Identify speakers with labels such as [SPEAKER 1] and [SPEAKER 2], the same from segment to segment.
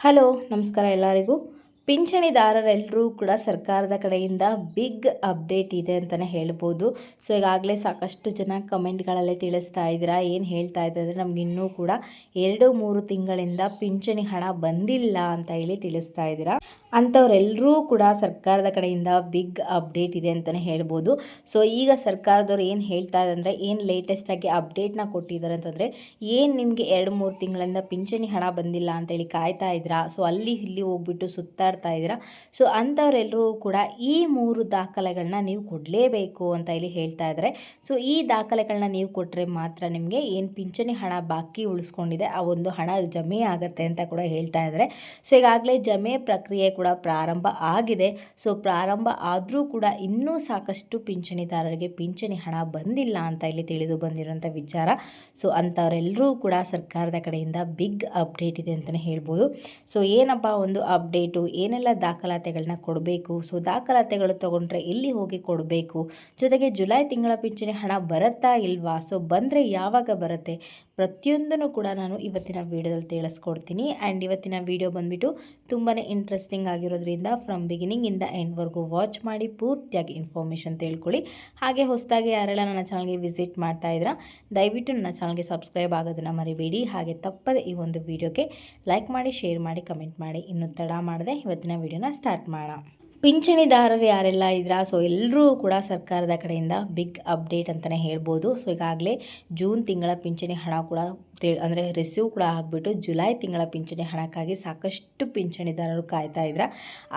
[SPEAKER 1] Hello ನಮಸ್ಕಾರ ಎಲ್ಲರಿಗೂ. ಪಿಂಚಣಿದಾರರೆಲ್ಲರೂ ಕೂಡ ಸರ್ಕಾರದ ಕಡೆಯಿಂದ ಬಿಗ್ ಅಪ್ಡೇಟ್ ಇದೆ ಅಂತಲೇ ಹೇಳ್ಬೋದು. ಸೊ ಈಗಾಗಲೇ ಸಾಕಷ್ಟು ಜನ ಕಮೆಂಟ್ಗಳಲ್ಲಿ ತಿಳಿಸ್ತಾ ಇದ್ದೀರಾ, ಏನು ಹೇಳ್ತಾ ಇದ್ದಾರೆ ಅಂದರೆ ನಮ್ಗೆ ಇನ್ನೂ ಕೂಡ 2-3 ತಿಂಗಳಿಂದ ಪಿಂಚಣಿ ಹಣ ಬಂದಿಲ್ಲ ಅಂತ ಹೇಳಿ ತಿಳಿಸ್ತಾ ಇದ್ದೀರಾ. ಅಂಥವರೆಲ್ಲರೂ ಕೂಡ ಸರ್ಕಾರದ ಕಡೆಯಿಂದ ಬಿಗ್ ಅಪ್ಡೇಟ್ ಇದೆ ಅಂತಲೇ ಹೇಳ್ಬೋದು. ಸೊ ಈಗ ಸರ್ಕಾರದವ್ರು ಏನು ಹೇಳ್ತಾ ಇದ್ದಾರೆ ಅಂದರೆ, ಏನು ಲೇಟೆಸ್ಟಾಗಿ ಅಪ್ಡೇಟ್ನ ಕೊಟ್ಟಿದ್ದಾರೆ ಅಂತಂದರೆ, ಏನು ನಿಮಗೆ 2-3 ತಿಂಗಳಿಂದ ಪಿಂಚಣಿ ಹಣ ಬಂದಿಲ್ಲ ಅಂತೇಳಿ ಕಾಯ್ತಾ ಇದ್ದೀರಾ, ಸೊ ಅಲ್ಲಿ ಇಲ್ಲಿ ಹೋಗ್ಬಿಟ್ಟು ಸುತ್ತಾಡ್ತಾ ಇದ್ದೀರಾ, ಸೊ ಅಂಥವರೆಲ್ಲರೂ ಕೂಡ ಈ 3 ದಾಖಲೆಗಳನ್ನ ನೀವು ಕೊಡಲೇಬೇಕು ಅಂತ ಇಲ್ಲಿ ಹೇಳ್ತಾ ಇದ್ದಾರೆ. ಸೊ ಈ ದಾಖಲೆಗಳನ್ನ ನೀವು ಕೊಟ್ಟರೆ ಮಾತ್ರ ನಿಮಗೆ ಏನು ಪಿಂಚಣಿ ಹಣ ಬಾಕಿ ಉಳಿಸ್ಕೊಂಡಿದೆ ಆ ಒಂದು ಹಣ ಜಮೆ ಆಗುತ್ತೆ ಅಂತ ಕೂಡ ಹೇಳ್ತಾ ಇದ್ದಾರೆ. ಸೊ ಈಗಾಗಲೇ ಜಮೆ ಪ್ರಕ್ರಿಯೆ ಕೂಡ ಪ್ರಾರಂಭ ಆಗಿದೆ. ಸೊ ಪ್ರಾರಂಭ ಆದರೂ ಕೂಡ ಇನ್ನೂ ಸಾಕಷ್ಟು ಪಿಂಚಣಿದಾರರಿಗೆ ಪಿಂಚಣಿ ಹಣ ಬಂದಿಲ್ಲ ಅಂತ ಇಲ್ಲಿ ತಿಳಿದು ಬಂದಿರುವಂಥ ವಿಚಾರ. ಸೊ ಅಂಥವರೆಲ್ಲರೂ ಕೂಡ ಸರ್ಕಾರದ ಕಡೆಯಿಂದ ಬಿಗ್ ಅಪ್ಡೇಟ್ ಇದೆ ಅಂತಲೇ ಹೇಳ್ಬೋದು. ಸೊ ಏನಪ್ಪ ಒಂದು ಅಪ್ಡೇಟು, ಏನೆಲ್ಲ ದಾಖಲಾತಿಗಳನ್ನ ಕೊಡಬೇಕು, ಸೊ ದಾಖಲಾತಿಗಳು ತೊಗೊಂಡ್ರೆ ಎಲ್ಲಿ ಹೋಗಿ ಕೊಡಬೇಕು, ಜೊತೆಗೆ ಜುಲೈ ತಿಂಗಳ ಪಿಂಚಣಿ ಹಣ ಬರುತ್ತಾ ಇಲ್ವಾ, ಸೊ ಬಂದರೆ ಯಾವಾಗ ಬರುತ್ತೆ, ಪ್ರತಿಯೊಂದನ್ನು ಕೂಡ ನಾನು ಇವತ್ತಿನ ವೀಡಿಯೋದಲ್ಲಿ ತಿಳಿಸ್ಕೊಡ್ತೀನಿ. ಆ್ಯಂಡ್ ಇವತ್ತಿನ ವೀಡಿಯೋ ಬಂದುಬಿಟ್ಟು ತುಂಬಾ ಇಂಟ್ರೆಸ್ಟಿಂಗ್ ಆಗಿರೋದ್ರಿಂದ ಫ್ರಮ್ ಬಿಗಿನಿಂಗಿಂದ ಎಂಡ್ವರೆಗೂ ವಾಚ್ ಮಾಡಿ ಪೂರ್ತಿಯಾಗಿ ಇನ್ಫಾರ್ಮೇಷನ್ ತಿಳ್ಕೊಳ್ಳಿ. ಹಾಗೆ ಹೊಸದಾಗಿ ಯಾರೆಲ್ಲ ನನ್ನ ಚಾನಲ್ಗೆ ವಿಸಿಟ್ ಮಾಡ್ತಾ ಇದ್ದೀರಾ, ದಯವಿಟ್ಟು ನನ್ನ ಚಾನಲ್ಗೆ ಸಬ್ಸ್ಕ್ರೈಬ್ ಆಗೋದನ್ನು ಮರಿಬೇಡಿ. ಹಾಗೆ ತಪ್ಪದೆ ಈ ಒಂದು ವೀಡಿಯೋಗೆ ಲೈಕ್ ಮಾಡಿ, ಶೇರ್ ಮಾಡಿ, ಕಮೆಂಟ್ ಮಾಡಿ. ಇನ್ನೂ ತಡ ಮಾಡದೆ ಇವತ್ತಿನ ವೀಡಿಯೋನ ಸ್ಟಾರ್ಟ್ ಮಾಡೋಣ. ಪಿಂಚಣಿದಾರರು ಯಾರೆಲ್ಲ ಇದ್ದೀರಾ, ಸೊ ಎಲ್ಲರೂ ಕೂಡ ಸರ್ಕಾರದ ಕಡೆಯಿಂದ ಬಿಗ್ ಅಪ್ಡೇಟ್ ಅಂತಲೇ ಹೇಳ್ಬೋದು. ಸೊ ಈಗಾಗಲೇ ಜೂನ್ ತಿಂಗಳ ಪಿಂಚಣಿ ಹಣ ಕೂಡ ಅಂದರೆ ರಿಸೀವ್ ಕೂಡ ಆಗಿಬಿಟ್ಟು ಜುಲೈ ತಿಂಗಳ ಪಿಂಚಣಿ ಹಣಕ್ಕಾಗಿ ಸಾಕಷ್ಟು ಪಿಂಚಣಿದಾರರು ಕಾಯ್ತಾ ಇದ್ದಾರೆ.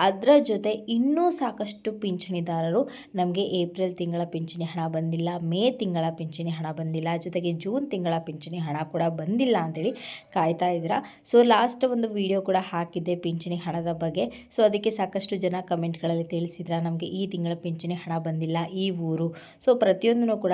[SPEAKER 1] ಅದರ ಜೊತೆ ಇನ್ನೂ ಸಾಕಷ್ಟು ಪಿಂಚಣಿದಾರರು ನಮಗೆ ಏಪ್ರಿಲ್ ತಿಂಗಳ ಪಿಂಚಣಿ ಹಣ ಬಂದಿಲ್ಲ, ಮೇ ತಿಂಗಳ ಪಿಂಚಣಿ ಹಣ ಬಂದಿಲ್ಲ, ಜೊತೆಗೆ ಜೂನ್ ತಿಂಗಳ ಪಿಂಚಣಿ ಹಣ ಕೂಡ ಬಂದಿಲ್ಲ ಅಂಥೇಳಿ ಕಾಯ್ತಾ ಇದ್ದೀರಾ. ಸೊ ಲಾಸ್ಟ್ ಒಂದು ವಿಡಿಯೋ ಕೂಡ ಹಾಕಿದ್ದೆ ಪಿಂಚಣಿ ಹಣದ ಬಗ್ಗೆ. ಸೊ ಅದಕ್ಕೆ ಸಾಕಷ್ಟು ಜನ ಕಮೆಂಟ್ಗಳಲ್ಲಿ ತಿಳಿಸಿದ್ರ ನಮಗೆ ಈ ತಿಂಗಳ ಪಿಂಚಣಿ ಹಣ ಬಂದಿಲ್ಲ, ಈ ಊರು, ಸೊ ಪ್ರತಿಯೊಂದನ್ನು ಕೂಡ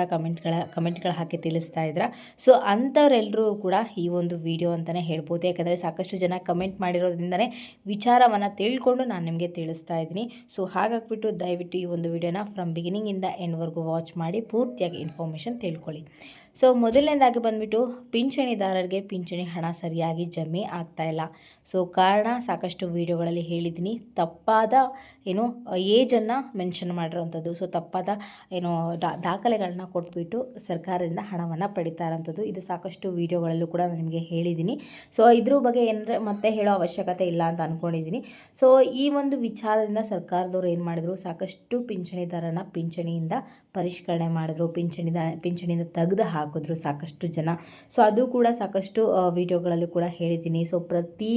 [SPEAKER 1] ಕಮೆಂಟ್ಗಳು ಹಾಕಿ ತಿಳಿಸ್ತಾ ಇದ್ರ. ಸೊ ಅಂಥವರೆಲ್ಲರೂ ಕೂಡ ಈ ಒಂದು ವಿಡಿಯೋ ಅಂತಲೇ ಹೇಳ್ಬೋದು. ಯಾಕಂದರೆ ಸಾಕಷ್ಟು ಜನ ಕಮೆಂಟ್ ಮಾಡಿರೋದ್ರಿಂದನೇ ವಿಚಾರವನ್ನು ತಿಳ್ಕೊಂಡು ನಾನು ನಿಮಗೆ ತಿಳಿಸ್ತಾ ಇದ್ದೀನಿ. ಸೊ ಹಾಗಾಗ್ಬಿಟ್ಟು ದಯವಿಟ್ಟು ಈ ಒಂದು ವಿಡಿಯೋನ ಫ್ರಮ್ ಬಿಗಿನಿಂಗಿಂದ ಎಂಡ್ವರೆಗೂ ವಾಚ್ ಮಾಡಿ ಪೂರ್ತಿಯಾಗಿ ಇನ್ಫಾರ್ಮೇಷನ್ ತಿಳ್ಕೊಳ್ಳಿ. ಸೊ ಮೊದಲನೇದಾಗಿ ಬಂದುಬಿಟ್ಟು ಪಿಂಚಣಿದಾರರಿಗೆ ಪಿಂಚಣಿ ಹಣ ಸರಿಯಾಗಿ ಜಮೆ ಆಗ್ತಾಯಿಲ್ಲ. ಸೊ ಕಾರಣ ಸಾಕಷ್ಟು ವೀಡಿಯೋಗಳಲ್ಲಿ ಹೇಳಿದ್ದೀನಿ, ತಪ್ಪಾದ ಏಜನ್ನು ಮೆನ್ಷನ್ ಮಾಡಿರೋವಂಥದ್ದು. ಸೊ ತಪ್ಪಾದ ದಾಖಲೆಗಳನ್ನ ಕೊಟ್ಬಿಟ್ಟು ಸರ್ಕಾರದಿಂದ ಹಣವನ್ನು ಪಡಿತಾ ಇರೋಂಥದ್ದು. ಇದು ಸಾಕಷ್ಟು ವೀಡಿಯೋಗಳಲ್ಲೂ ಕೂಡ ನಾನು ನಿಮಗೆ ಹೇಳಿದ್ದೀನಿ. ಸೊ ಇದ್ರ ಬಗ್ಗೆ ಏನಂದರೆ ಮತ್ತೆ ಹೇಳೋ ಅವಶ್ಯಕತೆ ಇಲ್ಲ ಅಂತ ಅಂದ್ಕೊಂಡಿದ್ದೀನಿ. ಸೊ ಈ ಒಂದು ವಿಚಾರದಿಂದ ಸರ್ಕಾರದವ್ರು ಏನು ಮಾಡಿದ್ರು, ಸಾಕಷ್ಟು ಪಿಂಚಣಿದಾರನ ಪಿಂಚಣಿಯಿಂದ ಪರಿಷ್ಕರಣೆ ಮಾಡಿದ್ರು, ಪಿಂಚಣಿಯಿಂದ ತೆಗೆದು ಹಾಕಿದ್ರು ಸಾಕಷ್ಟು ಜನ. ಸೊ ಅದು ಕೂಡ ಸಾಕಷ್ಟು ವಿಡಿಯೋಗಳಲ್ಲೂ ಕೂಡ ಹೇಳಿದ್ದೀನಿ. ಸೊ ಪ್ರತಿ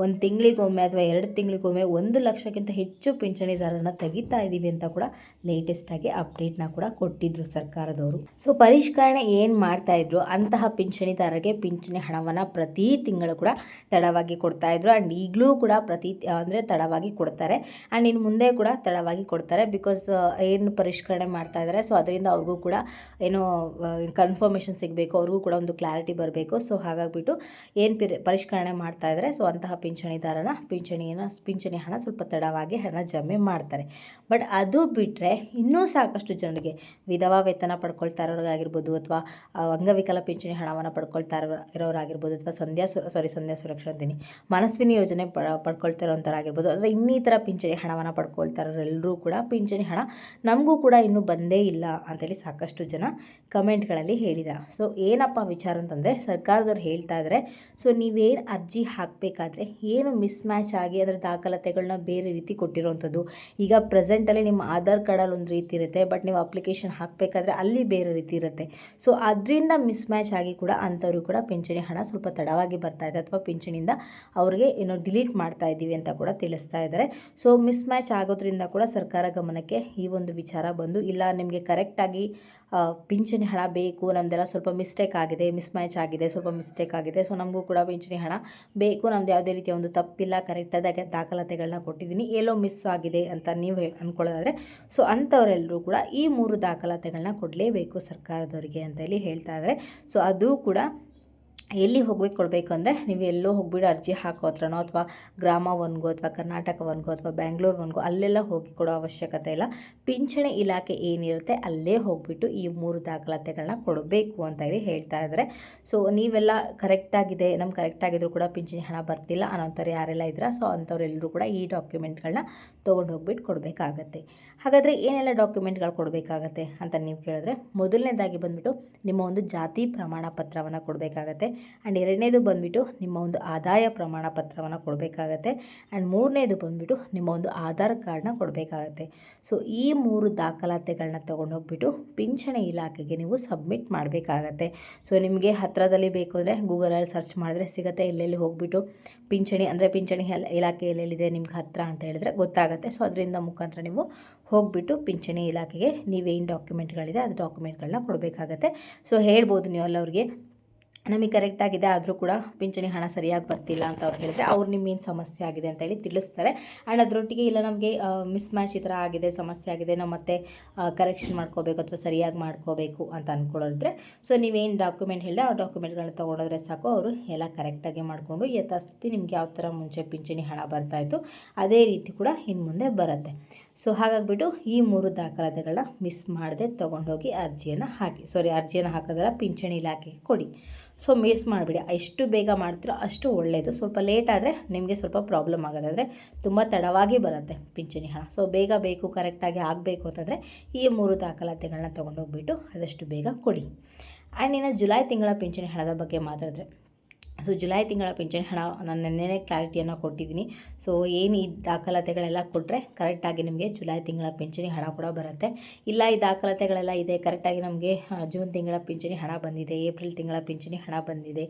[SPEAKER 1] 1 ತಿಂಗಳಿಗೊಮ್ಮೆ ಅಥವಾ 2 ತಿಂಗಳಿಗೊಮ್ಮೆ 1 ಲಕ್ಷಕ್ಕಿಂತ ಹೆಚ್ಚು ಪಿಂಚಣಿದಾರನ ತೆಗಿತಾ ಇದ್ದೀವಿ ಅಂತ ಕೂಡ ಲೇಟೆಸ್ಟಾಗಿ ಅಪ್ಡೇಟ್ನ ಕೂಡ ಕೊಟ್ಟಿದ್ರು ಸರ್ಕಾರದವರು. ಸೊ ಪರಿಷ್ಕರಣೆ ಏನು ಮಾಡ್ತಾಯಿದ್ರು, ಅಂತಹ ಪಿಂಚಣಿದಾರರಿಗೆ ಪಿಂಚಣಿ ಹಣವನ್ನು ಪ್ರತಿ ತಿಂಗಳು ಕೂಡ ತಡವಾಗಿ ಕೊಡ್ತಾಯಿದ್ರು. ಆ್ಯಂಡ್ ಈಗಲೂ ಕೂಡ ತಡವಾಗಿ ಕೊಡ್ತಾರೆ. ಆ್ಯಂಡ್ ಇನ್ನು ಮುಂದೆ ಕೂಡ ತಡವಾಗಿ ಕೊಡ್ತಾರೆ. ಬಿಕಾಸ್ ಏನು ಪರಿಷ್ಕರಣೆ ಮಾಡ್ತಾ ಇದ್ದಾರೆ, ಸೊ ಅದರಿಂದ ಅವ್ರಿಗೂ ಕೂಡ ಕನ್ಫರ್ಮೇಷನ್ ಸಿಗಬೇಕು, ಅವ್ರಿಗೂ ಕೂಡ ಒಂದು ಕ್ಲಾರಿಟಿ ಬರಬೇಕು. ಸೊ ಹಾಗಾಗಿಬಿಟ್ಟು ಏನು ಪರಿಷ್ಕರಣೆ ಮಾಡ್ತಾ ಇದ್ದಾರೆ, ಸೊ ಅಂತಹ ಪಿಂಚಣಿದಾರನ ಪಿಂಚಣಿ ಹಣ ಸ್ವಲ್ಪ ತಡವಾಗಿ ಹಣ ಜಮೆ ಮಾಡ್ತಾರೆ. ಬಟ್ ಅದು ಬಿಟ್ಟರೆ ಇನ್ನೂ ಸಾಕಷ್ಟು ಜನರಿಗೆ ವಿಧವಾ ವೇತನ ಪಡ್ಕೊಳ್ತಾ ಇರೋರಾಗಿರ್ಬೋದು, ಅಥವಾ ಅಂಗವಿಕಲ ಪಿಂಚಣಿ ಹಣವನ್ನು ಪಡ್ಕೊಳ್ತಾ ಇರೋರಾಗಿರ್ಬೋದು, ಅಥವಾ ಸಂಧ್ಯಾ ಸುರಕ್ಷಾ ಅಂತೀನಿ ಮನಸ್ವಿನಿ ಯೋಜನೆ ಪಡ್ಕೊಳ್ತಾ ಇರೋಂಥರಾಗಿರ್ಬೋದು, ಅಥವಾ ಇನ್ನಿತರ ಪಿಂಚಣಿ ಹಣವನ್ನು ಪಡ್ಕೊಳ್ತಾ ಇರೋರೆಲ್ಲರೂ ಕೂಡ ಪಿಂಚಣಿ ಹಣ ನಮಗೂ ಕೂಡ ಇನ್ನೂ ಬಂದೇ ಇಲ್ಲ ಅಂತೇಳಿ ಸಾಕಷ್ಟು ಜನ ಕಮೆಂಟ್ಗಳಲ್ಲಿ ಹೇಳಿದ. ಸೊ ಏನಪ್ಪ ವಿಚಾರ ಅಂತಂದರೆ, ಸರ್ಕಾರದವ್ರು ಹೇಳ್ತಾ ಇದ್ದಾರೆ, ಸೊ ನೀವೇನು ಅರ್ಜಿ ಹಾಕಬೇಕಾದ್ರೆ ಏನು ಮಿಸ್ ಮ್ಯಾಚ್ ಆಗಿ ಅದರ ದಾಖಲಾತಿಗಳನ್ನ ಬೇರೆ ರೀತಿ ಕೊಟ್ಟಿರೋವಂಥದ್ದು. ಈಗ ಪ್ರೆಸೆಂಟಲ್ಲಿ ನಿಮ್ಮ ಆಧಾರ್ ಕಾರ್ಡಲ್ಲಿ ಒಂದು ರೀತಿ ಇರುತ್ತೆ, ಬಟ್ ನೀವು ಅಪ್ಲಿಕೇಶನ್ ಹಾಕಬೇಕಾದ್ರೆ ಅಲ್ಲಿ ಬೇರೆ ರೀತಿ ಇರುತ್ತೆ. ಸೊ ಅದರಿಂದ ಮಿಸ್ ಮ್ಯಾಚ್ ಆಗಿ ಕೂಡ ಅಂಥವ್ರು ಕೂಡ ಪಿಂಚಣಿ ಹಣ ಸ್ವಲ್ಪ ತಡವಾಗಿ ಬರ್ತಾ ಇದೆ, ಅಥವಾ ಪಿಂಚಣಿಯಿಂದ ಅವ್ರಿಗೆ ಡಿಲೀಟ್ ಮಾಡ್ತಾ ಇದ್ದೀವಿ ಅಂತ ಕೂಡ ತಿಳಿಸ್ತಾ ಇದ್ದಾರೆ. ಸೊ ಮಿಸ್ ಮ್ಯಾಚ್ ಆಗೋದ್ರಿಂದ ಕೂಡ ಸರ್ಕಾರ ಗಮನಕ್ಕೆ ಈ ಒಂದು ವಿಚಾರ ಬಂದು, ಇಲ್ಲ ನಿಮಗೆ ಕರೆಕ್ಟಾಗಿ ಪಿಂಚಣಿ ಹಣ ಬೇಕು, ನಮ್ಮದೆಲ್ಲ ಸ್ವಲ್ಪ ಮಿಸ್ಟೇಕ್ ಆಗಿದೆ, ಮಿಸ್ ಮ್ಯಾಚ್ ಆಗಿದೆ, ಸ್ವಲ್ಪ ಮಿಸ್ಟೇಕ್ ಆಗಿದೆ, ಸೊ ನಮಗೂ ಕೂಡ ಪಿಂಚಣಿ ಹಣ ಬೇಕು, ನಮ್ದು ಯಾವುದೇ ರೀತಿಯ ಒಂದು ತಪ್ಪಿಲ್ಲ, ಕರೆಕ್ಟಾದ ದಾಖಲಾತಿಗಳನ್ನ ಕೊಟ್ಟಿದ್ದೀನಿ, ಎಲ್ಲೋ ಮಿಸ್ ಆಗಿದೆ ಅಂತ ನೀವು ಅಂದ್ಕೊಳ್ಳೋದಾದರೆ, ಸೊ ಅಂಥವರೆಲ್ಲರೂ ಕೂಡ ಈ 3 ದಾಖಲಾತಿಗಳನ್ನ ಕೊಡಲೇಬೇಕು ಸರ್ಕಾರದವರಿಗೆ ಅಂತ ಹೇಳಿ ಹೇಳ್ತಾ ಇದ್ದಾರೆ. ಸೊ ಅದು ಕೂಡ ಎಲ್ಲಿ ಹೋಗ್ಬೇಕು ಕೊಡಬೇಕು ಅಂದರೆ ನೀವು ಎಲ್ಲೋ ಹೋಗ್ಬಿಟ್ಟು ಅರ್ಜಿ ಹಾಕೋ ಹತ್ರನೋ ಅಥವಾ ಗ್ರಾಮ ಒನ್ಗೋ ಅಥವಾ ಕರ್ನಾಟಕ ಒನ್ಗೋ ಅಥವಾ ಬ್ಯಾಂಗ್ಳೂರು ಒನ್ಗೋ ಅಲ್ಲೆಲ್ಲ ಹೋಗಿ ಕೊಡೋ ಅವಶ್ಯಕತೆ ಇಲ್ಲ. ಪಿಂಚಣಿ ಇಲಾಖೆ ಏನಿರುತ್ತೆ ಅಲ್ಲೇ ಹೋಗಿಬಿಟ್ಟು ಈ 3 ದಾಖಲಾತಿಗಳನ್ನ ಕೊಡಬೇಕು ಅಂತ ಹೇಳಿ ಹೇಳ್ತಾ ಇದ್ದಾರೆ. ಸೊ ನೀವೆಲ್ಲ ಕರೆಕ್ಟಾಗಿದೆ, ನಮ್ಗೆ ಕರೆಕ್ಟಾಗಿದ್ರು ಕೂಡ ಪಿಂಚಣಿ ಹಣ ಬರ್ತಿಲ್ಲ ಅನ್ನೋಂಥವ್ರು ಯಾರೆಲ್ಲ ಇದ್ದೀರಾ, ಸೊ ಅಂಥವ್ರೆಲ್ಲರೂ ಕೂಡ ಈ ಡಾಕ್ಯುಮೆಂಟ್ಗಳನ್ನ ತೊಗೊಂಡು ಹೋಗ್ಬಿಟ್ಟು ಕೊಡಬೇಕಾಗತ್ತೆ. ಹಾಗಾದರೆ ಏನೆಲ್ಲ ಡಾಕ್ಯುಮೆಂಟ್ಗಳು ಕೊಡಬೇಕಾಗತ್ತೆ ಅಂತ ನೀವು ಕೇಳಿದ್ರೆ, ಮೊದಲನೇದಾಗಿ ಬಂದುಬಿಟ್ಟು ನಿಮ್ಮ ಒಂದು ಜಾತಿ ಪ್ರಮಾಣ ಪತ್ರವನ್ನು ಕೊಡಬೇಕಾಗತ್ತೆ. ಆ್ಯಂಡ್ ಎರಡನೇದು ಬಂದುಬಿಟ್ಟು ನಿಮ್ಮ ಒಂದು ಆದಾಯ ಪ್ರಮಾಣ ಪತ್ರವನ್ನು ಕೊಡಬೇಕಾಗತ್ತೆ. ಆ್ಯಂಡ್ ಮೂರನೇದು ಬಂದುಬಿಟ್ಟು ನಿಮ್ಮ ಒಂದು ಆಧಾರ್ ಕಾರ್ಡನ್ನ ಕೊಡಬೇಕಾಗತ್ತೆ. ಸೊ ಈ 3 ದಾಖಲಾತಿಗಳನ್ನ ತೊಗೊಂಡೋಗ್ಬಿಟ್ಟು ಪಿಂಚಣಿ ಇಲಾಖೆಗೆ ನೀವು ಸಬ್ಮಿಟ್ ಮಾಡಬೇಕಾಗತ್ತೆ. ಸೊ ನಿಮಗೆ ಹತ್ತಿರದಲ್ಲಿ ಬೇಕು ಅಂದರೆ ಗೂಗಲಲ್ಲಿ ಸರ್ಚ್ ಮಾಡಿದ್ರೆ ಸಿಗುತ್ತೆ, ಎಲ್ಲೆಲ್ಲಿ ಹೋಗಿಬಿಟ್ಟು ಪಿಂಚಣಿ ಅಂದರೆ ಪಿಂಚಣಿ ಇಲಾಖೆ ಎಲ್ಲೆಲ್ಲಿದೆ ನಿಮ್ಗೆ ಹತ್ತಿರ ಅಂತ ಹೇಳಿದ್ರೆ ಗೊತ್ತಾಗುತ್ತೆ. ಸೊ ಅದರಿಂದ ಮುಖಾಂತರ ನೀವು ಹೋಗಿಬಿಟ್ಟು ಪಿಂಚಣಿ ಇಲಾಖೆಗೆ ನೀವೇನು ಡಾಕ್ಯುಮೆಂಟ್ಗಳಿದೆ ಅದು ಡಾಕ್ಯುಮೆಂಟ್ಗಳನ್ನ ಕೊಡಬೇಕಾಗತ್ತೆ. ಸೊ ಹೇಳ್ಬೋದು ನೀವು ಅಲ್ಲವ್ರಿಗೆ ನಮಗೆ ಕರೆಕ್ಟಾಗಿದೆ ಆದರೂ ಕೂಡ ಪಿಂಚಣಿ ಹಣ ಸರಿಯಾಗಿ ಬರ್ತಿಲ್ಲ ಅಂತ ಅವ್ರು ಹೇಳಿದ್ರೆ ಅವ್ರು ನಿಮ್ಗೇನು ಸಮಸ್ಯೆ ಆಗಿದೆ ಅಂತೇಳಿ ತಿಳಿಸ್ತಾರೆ. ಆ್ಯಂಡ್ ಅದರೊಟ್ಟಿಗೆ ಇಲ್ಲ ನಮಗೆ ಮಿಸ್ ಮ್ಯಾಚ್ ಈ ಥರ ಆಗಿದೆ, ಸಮಸ್ಯೆ ಆಗಿದೆ, ನಾವು ಮತ್ತೆ ಕರೆಕ್ಷನ್ ಮಾಡ್ಕೋಬೇಕು ಅಥವಾ ಸರಿಯಾಗಿ ಮಾಡ್ಕೋಬೇಕು ಅಂತ ಅಂದ್ಕೊಳ್ಳೋದ್ರೆ ಸೊ ನೀವೇನು ಡಾಕ್ಯುಮೆಂಟ್ ಹೇಳಿದೆ ಆ ಡಾಕ್ಯುಮೆಂಟ್ಗಳನ್ನ ತೊಗೊಂಡೋದ್ರೆ ಸಾಕು, ಅವರು ಎಲ್ಲ ಕರೆಕ್ಟಾಗಿ ಮಾಡಿಕೊಂಡು ಯಥಾಸ್ಥಿತಿ ನಿಮ್ಗೆ ಯಾವ ಥರ ಮುಂಚೆ ಪಿಂಚಣಿ ಹಣ ಬರ್ತಾಯಿತ್ತು ಅದೇ ರೀತಿ ಕೂಡ ಇನ್ನು ಮುಂದೆ ಬರುತ್ತೆ. ಸೊ ಹಾಗಾಗಿಬಿಟ್ಟು ಈ 3 ದಾಖಲಾತಿಗಳನ್ನ ಮಿಸ್ ಮಾಡದೆ ತೊಗೊಂಡೋಗಿ ಅರ್ಜಿಯನ್ನು ಹಾಕೋದಲ್ಲ ಪಿಂಚಣಿ ಇಲಾಖೆಗೆ ಕೊಡಿ. ಸೊ ಮಿಸ್ ಮಾಡಿಬಿಡಿ, ಎಷ್ಟು ಬೇಗ ಮಾಡ್ತೀರೋ ಅಷ್ಟು ಒಳ್ಳೆಯದು. ಸ್ವಲ್ಪ ಲೇಟ್ ಆದರೆ ನಿಮಗೆ ಸ್ವಲ್ಪ ಪ್ರಾಬ್ಲಮ್ ಆಗೋದು, ಅಂದರೆ ತುಂಬ ತಡವಾಗಿ ಬರುತ್ತೆ ಪಿಂಚಣಿ ಹಣ. ಸೊ ಬೇಗ ಬೇಕು, ಕರೆಕ್ಟಾಗಿ ಆಗಬೇಕು ಅಂತಂದರೆ ಈ 3 ದಾಖಲಾತಿಗಳನ್ನ ತೊಗೊಂಡೋಗ್ಬಿಟ್ಟು ಆದಷ್ಟು ಬೇಗ ಕೊಡಿ. ಆ್ಯಂಡ್ ಇನ್ನು ಜುಲೈ ತಿಂಗಳ ಪಿಂಚಣಿ ಹಣದ ಬಗ್ಗೆ ಮಾತಾಡಿದ್ರೆ, ಸೊ ಜುಲೈ ತಿಂಗಳ ಪಿಂಚಣಿ ಹಣ ನಾನು ನೆನ್ನೆನೇ ಕ್ಲಾರಿಟಿಯನ್ನು ಕೊಟ್ಟಿದ್ದೀನಿ. ಸೊ ಏನು ಈ ದಾಖಲಾತಿಗಳೆಲ್ಲ ಕೊಟ್ಟರೆ ಕರೆಕ್ಟಾಗಿ ನಿಮಗೆ ಜುಲೈ ತಿಂಗಳ ಪಿಂಚಣಿ ಹಣ ಕೂಡ ಬರುತ್ತೆ. ಇಲ್ಲ ಈ ದಾಖಲಾತಿಗಳೆಲ್ಲ ಇದೆ ಕರೆಕ್ಟಾಗಿ ನಮಗೆ ಜೂನ್ ತಿಂಗಳ ಪಿಂಚಣಿ ಹಣ ಬಂದಿದೆ, ಏಪ್ರಿಲ್ ತಿಂಗಳ ಪಿಂಚಣಿ ಹಣ ಬಂದಿದೆ,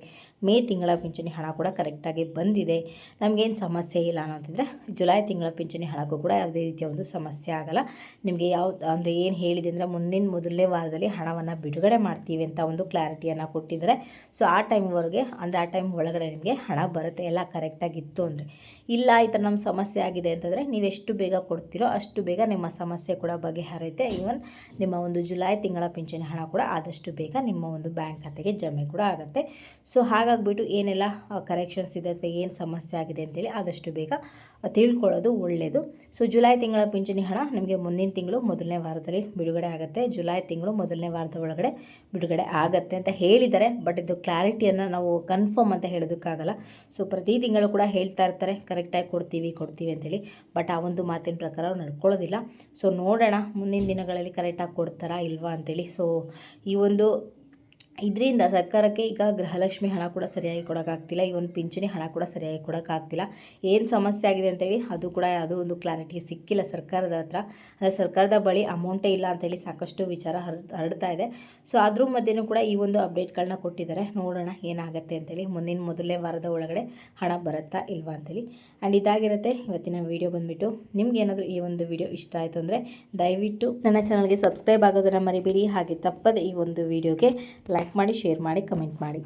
[SPEAKER 1] ಮೇ ತಿಂಗಳ ಪಿಂಚಣಿ ಹಣ ಕೂಡ ಕರೆಕ್ಟಾಗಿ ಬಂದಿದೆ, ನಮಗೇನು ಸಮಸ್ಯೆ ಇಲ್ಲ ಅನ್ನೋಂತಿದ್ರೆ ಜುಲೈ ತಿಂಗಳ ಪಿಂಚಣಿ ಹಣಕ್ಕೂ ಕೂಡ ಯಾವುದೇ ರೀತಿಯ ಒಂದು ಸಮಸ್ಯೆ ಆಗೋಲ್ಲ. ನಿಮಗೆ ಅಂದರೆ ಏನು ಹೇಳಿದೆ ಅಂದರೆ ಮುಂದಿನ ಮೊದಲನೇ ವಾರದಲ್ಲಿ ಹಣವನ್ನು ಬಿಡುಗಡೆ ಮಾಡ್ತೀವಿ ಅಂತ ಒಂದು ಕ್ಲಾರಿಟಿಯನ್ನು ಕೊಟ್ಟಿದ್ದಾರೆ. ಸೊ ಆ ಟೈಮ್ವರೆಗೆ ಅಂದರೆ ಆ ಟೈಮ್ ಒಳಗಡೆ ನಿಮಗೆ ಹಣ ಬರುತ್ತೆ, ಎಲ್ಲ ಕರೆಕ್ಟಾಗಿತ್ತು ಅಂದರೆ. ಇಲ್ಲ ಈ ಥರ ನಮ್ಮ ಸಮಸ್ಯೆ ಆಗಿದೆ ಅಂತಂದರೆ ನೀವು ಎಷ್ಟು ಬೇಗ ಕೊಡ್ತೀರೋ ಅಷ್ಟು ಬೇಗ ನಿಮ್ಮ ಸಮಸ್ಯೆ ಕೂಡ ಬಗೆಹರಿಯುತ್ತೆ. ಈವನ್ ನಿಮ್ಮ ಒಂದು ಜುಲೈ ತಿಂಗಳ ಪಿಂಚಣಿ ಹಣ ಕೂಡ ಆದಷ್ಟು ಬೇಗ ನಿಮ್ಮ ಒಂದು ಬ್ಯಾಂಕ್ ಖಾತೆಗೆ ಜಮೆ ಕೂಡ ಆಗುತ್ತೆ. ಸೊ ಹಾಗಾಗಿಬಿಟ್ಟು ಏನೆಲ್ಲ ಕರೆಕ್ಷನ್ಸ್ ಇದೆ ಅಥವಾ ಏನು ಸಮಸ್ಯೆ ಆಗಿದೆ ಅಂತೇಳಿ ಆದಷ್ಟು ಬೇಗ ತಿಳ್ಕೊಳ್ಳೋದು ಒಳ್ಳೆಯದು. ಸೊ ಜುಲೈ ತಿಂಗಳ ಪಿಂಚಣಿ ಹಣ ನಿಮಗೆ ಮುಂದಿನ ತಿಂಗಳು ಮೊದಲನೇ ವಾರದಲ್ಲಿ ಬಿಡುಗಡೆ ಆಗುತ್ತೆ, ಜುಲೈ ತಿಂಗಳು ಮೊದಲನೇ ವಾರದ ಒಳಗಡೆ ಬಿಡುಗಡೆ ಆಗುತ್ತೆ ಅಂತ ಹೇಳಿದ್ದಾರೆ. ಬಟ್ ಇದು ಕ್ಲಾರಿಟಿಯನ್ನು ನಾವು ಕನ್ಫರ್ಮ್ ಅಂತ ಹೇಳೋದಕ್ಕಾಗಲ್ಲ. ಸೊ ಪ್ರತಿ ತಿಂಗಳು ಕೂಡ ಹೇಳ್ತಾ ಇರ್ತಾರೆ ಕರೆಕ್ಟಾಗಿ ಕೊಡ್ತೀವಿ ಅಂತೇಳಿ, ಬಟ್ ಆ ಒಂದು ಮಾತಿನ ಪ್ರಕಾರ ಅವ್ರು ನಡ್ಕೊಳ್ಳೋದಿಲ್ಲ. ಸೊ ನೋಡೋಣ ಮುಂದಿನ ದಿನಗಳಲ್ಲಿ ಕರೆಕ್ಟಾಗಿ ಕೊಡ್ತಾರಾ ಇಲ್ವಾ ಅಂತೇಳಿ. ಸೊ ಈ ಒಂದು ಇದರಿಂದ ಸರ್ಕಾರಕ್ಕೆ ಈಗ ಗೃಹಲಕ್ಷ್ಮಿ ಹಣ ಕೂಡ ಸರಿಯಾಗಿ ಕೊಡೋಕ್ಕಾಗ್ತಿಲ್ಲ, ಈ ಒಂದು ಪಿಂಚಣಿ ಹಣ ಕೂಡ ಸರಿಯಾಗಿ ಕೊಡೋಕ್ಕಾಗ್ತಿಲ್ಲ. ಏನು ಸಮಸ್ಯೆ ಆಗಿದೆ ಅಂತೇಳಿ ಅದು ಕೂಡ ಯಾವುದೋ ಒಂದು ಕ್ಲಾರಿಟಿ ಸಿಕ್ಕಿಲ್ಲ ಸರ್ಕಾರದ ಹತ್ರ. ಅಂದರೆ ಸರ್ಕಾರದ ಬಳಿ ಅಮೌಂಟೇ ಇಲ್ಲ ಅಂತೇಳಿ ಸಾಕಷ್ಟು ವಿಚಾರ ಹರಡ್ತಾ ಇದೆ. ಸೊ ಅದ್ರ ಮಧ್ಯೆನೂ ಕೂಡ ಈ ಒಂದು ಅಪ್ಡೇಟ್ಗಳನ್ನ ಕೊಟ್ಟಿದ್ದಾರೆ. ನೋಡೋಣ ಏನಾಗುತ್ತೆ ಅಂತೇಳಿ, ಮುಂದಿನ ಮೊದಲನೇ ವಾರದ ಒಳಗಡೆ ಹಣ ಬರುತ್ತಾ ಇಲ್ವಾ ಅಂತೇಳಿ. ಆ್ಯಂಡ್ ಇದಾಗಿರುತ್ತೆ ಇವತ್ತಿನ ವೀಡಿಯೋ ಬಂದುಬಿಟ್ಟು. ನಿಮ್ಗೇನಾದರೂ ಈ ಒಂದು ವಿಡಿಯೋ ಇಷ್ಟ ಆಯಿತು ಅಂದರೆ ದಯವಿಟ್ಟು ನನ್ನ ಚಾನಲ್ಗೆ ಸಬ್ಸ್ಕ್ರೈಬ್ ಆಗೋದನ್ನು ಮರಿಬೇಡಿ. ಹಾಗೆ ತಪ್ಪದೆ ಈ ಒಂದು ವಿಡಿಯೋಗೆ ಲೈಕ್ ಮಾಡಿ, ಶೇರ್ ಮಾಡಿ, ಕಮೆಂಟ್ ಮಾಡಿ.